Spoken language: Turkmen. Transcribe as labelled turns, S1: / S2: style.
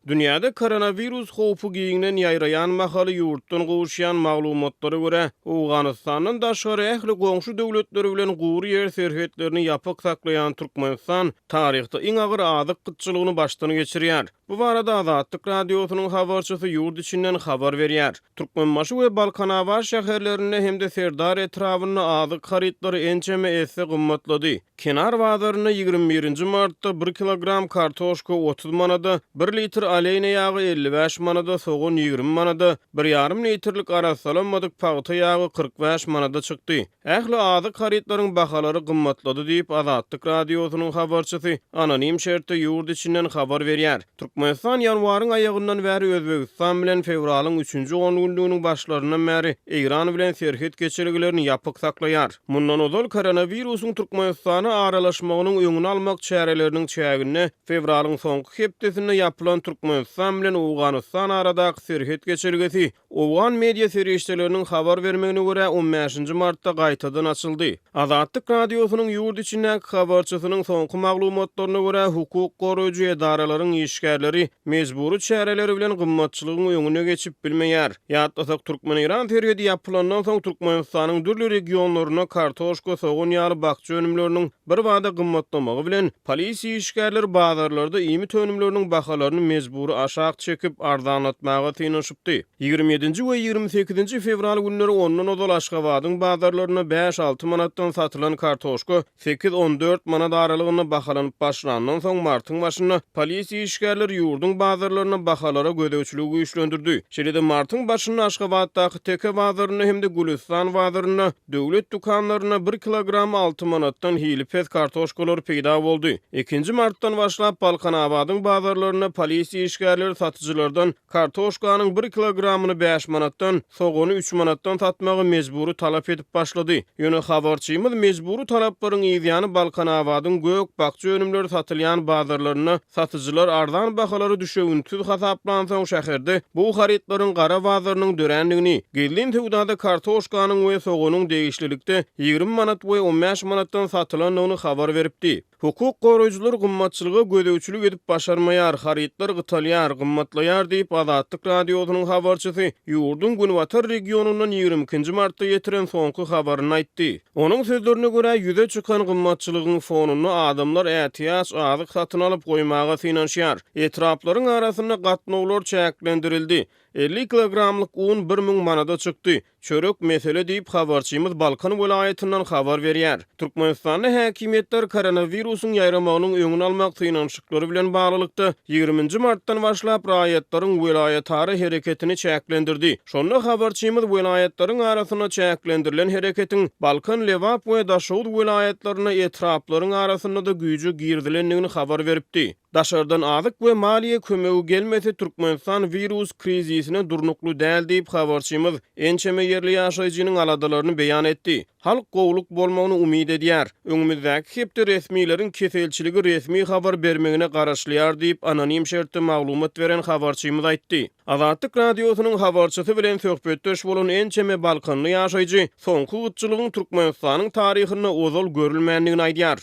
S1: Dünyada koronavirus howpy giňden ýaýraýan mahaly ýurtdan gowuşýan maglumatlara görä, Awganystanyň daşary ähli goňşy döwletleri bilen gowry ýer serhetlerini ýapyk saklaýan Türkmenistan taryhda iň agyr azyk gytçylygyny başdan geçirýär. Bu barada Azatlyk radiosynyň habarçysy ýurt içinden habar berýär. Türkmenbaşy we Balkanawa şäherlerinde hemde Serdar etrawyny azyk harytlary ençeme esse gymmatlady. Kenar bazaryna 21 martda 1 kilogram kartoşka 30 manada, 1 litr aleyna ýagy 55 manada, soğun 20 manada, 1,5 litrlik arasalanmadyk paýta ýagy 45 manada çykdy. Ähli azyk harytlaryň bahalary gymmatlady diýip Azatlyk radiosynyň habarçysy anonim şertde ýurt içinden habar berýär. Türkmenistan ýanwaryň aýagyndan bäri Özbegistan bilen fevralyň 3-nji 10 günlüğiniň başlaryndan bäri Eýran bilen serhet geçirgilerini ýapyk saklaýar. Mundan ozal koronawirusyň Türkmenistana aralaşmagynyň öňüni almak çäreleriniň çägine fevralyň soňky hepdesinde ýapylan Türkmenistan bilen Awganystan aradaky serhet geçirgisi Awgan media serişçileriniň habar bermegine görä 15-nji martda gaýtadan açyldy. Azatlyk radiosynyň ýurt içindäki habarçysynyň soňky maglumatlaryna görä hukuk goraýjy edaralaryň işgärleri mejburi çäreleri bilen gymmatçylygyň öňüne geçip bilmeýär. Ýatlasak Türkmen-Iran terhidi ýapylandan soň Türkmenistanyň dürli regionlaryna kartoşka, soğun ýaly bakçy önümleriniň bir wada gymmatlamagy bilen polisiýa işgärleri bazarlarda iýmit önümleriniň bahalaryny mejburi aşağı çekip arzanlatmaga tynyşypdy. 27-nji we 28-nji fevral günleri ondan ozal Aşgabatyň bazarlaryna 5-6 manatdan satylan kartoşka 8-14 manat aralygyna bahalanyp başlandan soň martyň başyna polisiýa işgärleri ýurdun bazarlaryna bahalara gödäwçiligi güýçlendirdi. Şeýle martyň başyna Aşgabatdaky teke bazaryna hemde Gülistan bazaryna döwlet dukanlaryna 1 kilogram 6 manatdan hilipet kartoşkalar peýda boldy. 2-nji martdan başlap Balkanawadyň bazarlaryna polisiýa işgärleri satyjylardan kartoşkanyň 1 kilogramyny 5 manatdan, soğuny 3 manatdan satmagy mejburi talap edip başlady. Ýöne habarçymyz mejburi talaplaryň ýygyany Balkanawadyň gök bakçy önümleri satylýan bazarlaryna satyjylar arzan bahalary düşeginsiz hasaplansaň şäherde bu harytlaryň gara bazarynyň dörenligini, gelin töwdada kartoşkanyň we soğunyň degişlilikde 20 manat we 15 manatdan satylanlygyny habar beripdi. Hukuk goraýjylar gymmatçylyga gödäwçilik edip başarmaýar, harytlar gytalýar, gymmatlaýar diýip Azatlyk radiosynyň habarçysy ýurdun Günwatar regionundan 22-nji martda ýetiren soňky habaryny aýtdy. Onuň sözlerine görä ýüze çykan gymmatçylygyň fonuny adamlar ätiýaç azyk satyn alyp goýmaga synanşýar. Etraplaryň arasyna gatnawlar çäklendirildi. 50 kilogramlyk un 1000 manada çykdy. Çörek mesele diýip habarçymyz Balkan welaýatynyň habar berýär. Türkmenistanda häkimetler koronawirusyň ýaýramagynyň öňüni almak synanşyklary bilen baglykda 20-nji martdan başlap raýatlaryň welaýatary hereketini çäklendirdi. Şonda habarçymyz welaýatlaryň arasyna çäklendirilen hereketiň Balkan, Lewap we Daşawut welaýatlaryna etraplaryň arasyna da güýji girdilenligini habar beripdi. Daşardan azyk we maliýe kömegi gelmese Türkmenistan virus krizisine durnuklu däl diýip habarçymyz ençeme ýerli ýaşaýjynyň aladalaryny beýan etdi. Halk gowluk bolmagyny umyt edýär. Öňümüzdäki hepde resmiýlerin keselçiligi resmi habar bermegine garaşlýar diýip anonim şertde maglumat beren habarçymyz aýtdy. Azatlyk radiosynyň habarçysy bilen söhbetdeş bolan ençeme Balkanly ýaşaýjy soňky gytçylygyň Türkmenistanyň taryhyna ozal görülmänligini aýdýar.